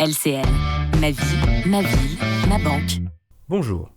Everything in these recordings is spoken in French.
LCL. Ma vie, ma ville, ma banque. Bonjour,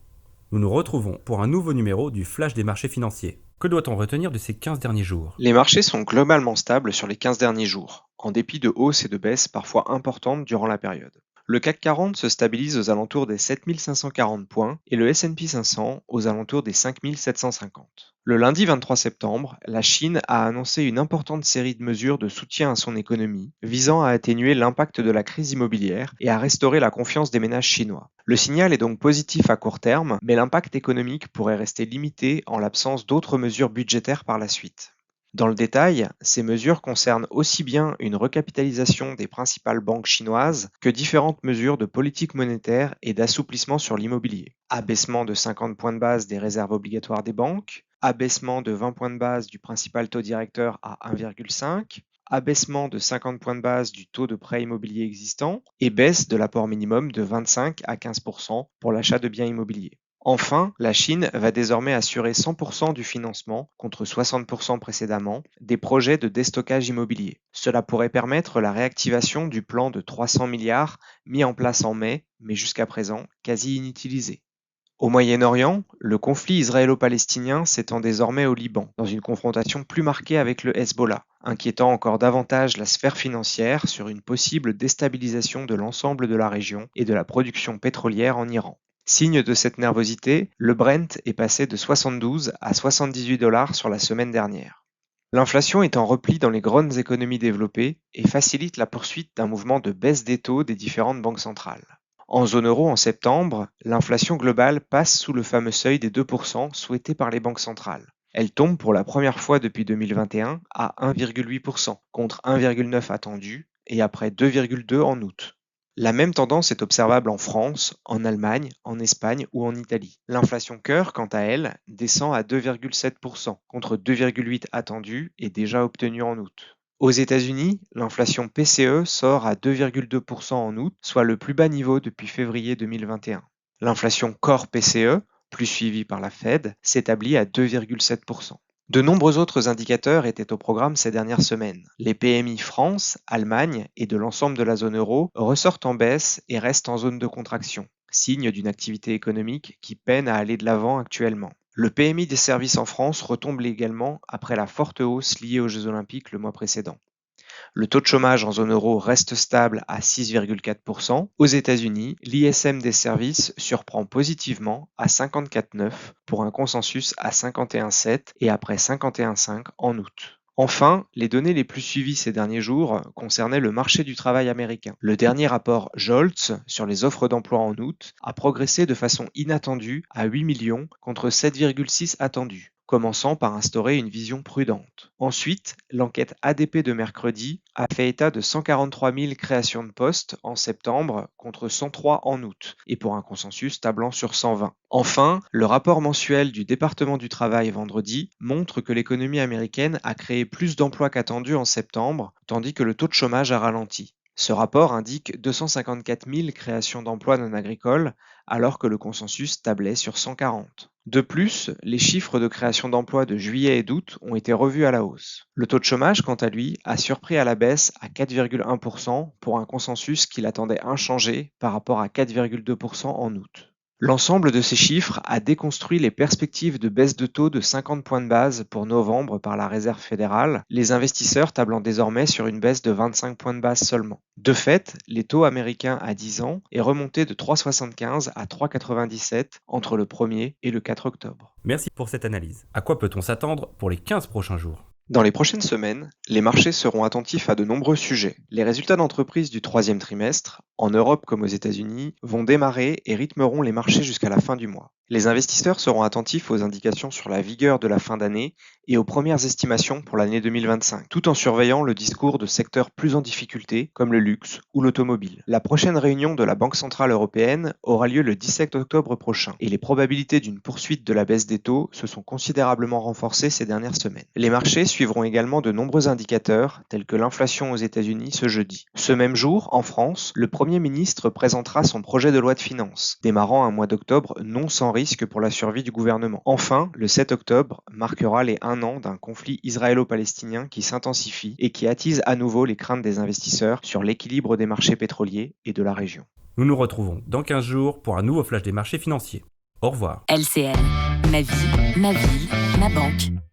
nous nous retrouvons pour un nouveau numéro du Flash des marchés financiers. Que doit-on retenir de ces 15 derniers jours ? Les marchés sont globalement stables sur les 15 derniers jours, en dépit de hausses et de baisses parfois importantes durant la période. Le CAC 40 se stabilise aux alentours des 7540 points et le S&P 500 aux alentours des 5750. Le lundi 23 septembre, la Chine a annoncé une importante série de mesures de soutien à son économie, visant à atténuer l'impact de la crise immobilière et à restaurer la confiance des ménages chinois. Le signal est donc positif à court terme, mais l'impact économique pourrait rester limité en l'absence d'autres mesures budgétaires par la suite. Dans le détail, ces mesures concernent aussi bien une recapitalisation des principales banques chinoises que différentes mesures de politique monétaire et d'assouplissement sur l'immobilier. Abaissement de 50 points de base des réserves obligatoires des banques, abaissement de 20 points de base du principal taux directeur à 1,5, abaissement de 50 points de base du taux de prêt immobilier existant et baisse de l'apport minimum de 25 à 15% pour l'achat de biens immobiliers. Enfin, la Chine va désormais assurer 100% du financement, contre 60% précédemment, des projets de déstockage immobilier. Cela pourrait permettre la réactivation du plan de 300 milliards mis en place en mai, mais jusqu'à présent quasi inutilisé. Au Moyen-Orient, le conflit israélo-palestinien s'étend désormais au Liban, dans une confrontation plus marquée avec le Hezbollah, inquiétant encore davantage la sphère financière sur une possible déstabilisation de l'ensemble de la région et de la production pétrolière en Iran. Signe de cette nervosité, le Brent est passé de 72 à 78 $ sur la semaine dernière. L'inflation est en repli dans les grandes économies développées et facilite la poursuite d'un mouvement de baisse des taux des différentes banques centrales. En zone euro en septembre, l'inflation globale passe sous le fameux seuil des 2% souhaité par les banques centrales. Elle tombe pour la première fois depuis 2021 à 1,8% contre 1,9% attendu et après 2,2% en août. La même tendance est observable en France, en Allemagne, en Espagne ou en Italie. L'inflation cœur, quant à elle, descend à 2,7% contre 2,8% attendu et déjà obtenu en août. Aux États-Unis, l'inflation PCE sort à 2,2% en août, soit le plus bas niveau depuis février 2021. L'inflation Core PCE, plus suivie par la Fed, s'établit à 2,7%. De nombreux autres indicateurs étaient au programme ces dernières semaines. Les PMI France, Allemagne et de l'ensemble de la zone euro ressortent en baisse et restent en zone de contraction, signe d'une activité économique qui peine à aller de l'avant actuellement. Le PMI des services en France retombe également après la forte hausse liée aux Jeux Olympiques le mois précédent. Le taux de chômage en zone euro reste stable à 6,4%. Aux États-Unis, l'ISM des services surprend positivement à 54,9 pour un consensus à 51,7 et après 51,5 en août. Enfin, les données les plus suivies ces derniers jours concernaient le marché du travail américain. Le dernier rapport Jolts sur les offres d'emploi en août a progressé de façon inattendue à 8 millions contre 7,6 attendus, commençant par instaurer une vision prudente. Ensuite, l'enquête ADP de mercredi a fait état de 143 000 créations de postes en septembre contre 103 en août, et pour un consensus tablant sur 120. Enfin, le rapport mensuel du département du travail vendredi montre que l'économie américaine a créé plus d'emplois qu'attendu en septembre, tandis que le taux de chômage a ralenti. Ce rapport indique 254 000 créations d'emplois non agricoles, alors que le consensus tablait sur 140. De plus, les chiffres de création d'emplois de juillet et d'août ont été revus à la hausse. Le taux de chômage, quant à lui, a surpris à la baisse à 4,1% pour un consensus qu'il attendait inchangé par rapport à 4,2% en août. L'ensemble de ces chiffres a déconstruit les perspectives de baisse de taux de 50 points de base pour novembre par la Réserve fédérale, les investisseurs tablant désormais sur une baisse de 25 points de base seulement. De fait, les taux américains à 10 ans est remonté de 3,75 à 3,97 entre le 1er et le 4 octobre. Merci pour cette analyse. À quoi peut-on s'attendre pour les 15 prochains jours ? Dans les prochaines semaines, les marchés seront attentifs à de nombreux sujets. Les résultats d'entreprise du troisième trimestre, en Europe comme aux États-Unis, vont démarrer et rythmeront les marchés jusqu'à la fin du mois. Les investisseurs seront attentifs aux indications sur la vigueur de la fin d'année et aux premières estimations pour l'année 2025, tout en surveillant le discours de secteurs plus en difficulté, comme le luxe ou l'automobile. La prochaine réunion de la Banque centrale européenne aura lieu le 17 octobre prochain, et les probabilités d'une poursuite de la baisse des taux se sont considérablement renforcées ces dernières semaines. Les marchés suivront également de nombreux indicateurs, tels que l'inflation aux États-Unis ce jeudi. Ce même jour, en France, le Premier ministre présentera son projet de loi de finances, démarrant un mois d'octobre non sans risque pour la survie du gouvernement. Enfin, le 7 octobre marquera les 1 an d'un conflit israélo-palestinien qui s'intensifie et qui attise à nouveau les craintes des investisseurs sur l'équilibre des marchés pétroliers et de la région. Nous nous retrouvons dans 15 jours pour un nouveau flash des marchés financiers. Au revoir. LCL, ma vie, ma ville, ma banque.